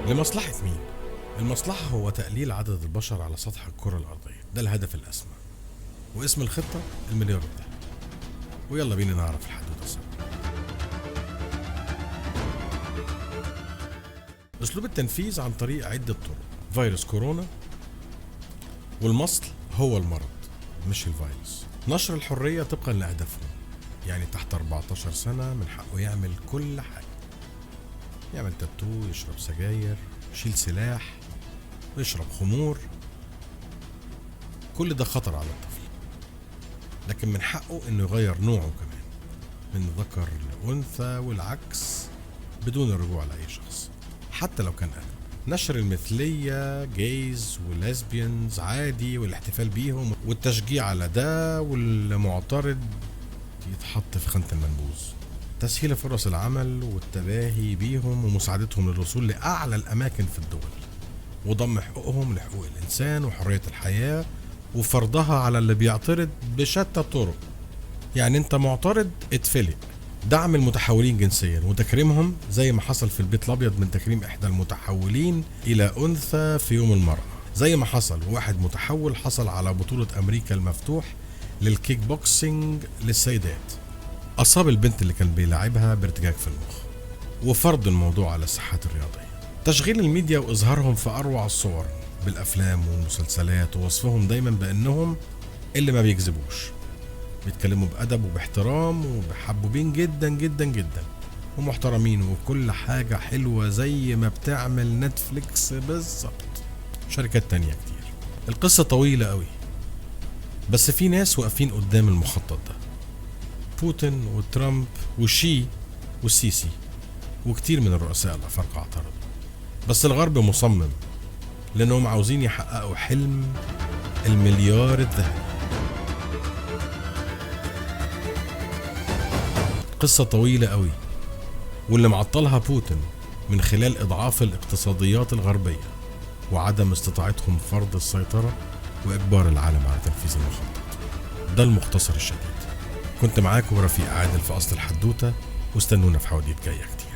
لمصلحة مين؟ المصلحة هو تقليل عدد البشر على سطح الكرة الأرضية، ده الهدف الأسمى. واسم الخطة المليار الذهبي. ويلا بينا نعرف الحدوتة سوا. أسلوب التنفيذ عن طريق عدة طرق. فيروس كورونا، والمصل هو المرض مش الفيروس. نشر الحرية طبقا لأهدافهم، يعني تحت 14 سنة من حقه يعمل كل حاجة، يعمل تاتو، يشرب سجاير، يشيل سلاح، يشرب خمور. كل ده خطر على الطفل، لكن من حقه انه يغير نوعه كمان من ذكر لأنثى والعكس بدون الرجوع لأي شخص حتى لو كان أهله. نشر المثلية، جايز وليزبيانز عادي، والاحتفال بيهم والتشجيع على ده، والمعترض يتحط في خانة المنبوذ. تسهيل فرص العمل والتباهي بيهم ومساعدتهم للوصول لأعلى الأماكن في الدول، وضم حقوقهم لحقوق الإنسان وحرية الحياة وفرضها على اللي بيعترض بشتى الطرق. يعني انت معترض اتفلق. دعم المتحولين جنسيا وتكريمهم زي ما حصل في البيت الأبيض من تكريم إحدى المتحولين إلى أنثى في يوم المرأة، زي ما حصل واحد متحول حصل على بطولة أمريكا المفتوح للكيك بوكسينج للسيدات، أصاب البنت اللي كان بيلعبها بارتجاج في المخ. وفرض الموضوع على الساحات الرياضية، تشغيل الميديا وإظهارهم في أروع الصور بالأفلام والمسلسلات، ووصفهم دايما بأنهم اللي ما بيكذبوش، بيتكلموا بأدب وباحترام وبحبوبين جدا جدا جدا ومحترمين وكل حاجة حلوة زي ما بتعمل نتفليكس بالظبط، شركات تانية كتير. القصة طويلة قوي، بس في ناس واقفين قدام المخطط ده: بوتين وترامب وشي والسيسي وكتير من الرؤساء الأفارقة اعترضوا. بس الغرب مصمم، لأنهم عاوزين يحققوا حلم المليار الذهبي. قصة طويلة قوي، واللي معطلها بوتين من خلال إضعاف الاقتصاديات الغربية وعدم استطاعتهم فرض السيطرة وإجبار العالم على تنفيذ المخطط. ده المختصر الشديد. كنت معاكم رفيق عادل في أصل الحدوتة، واستنونا في حواديت جاية كتير.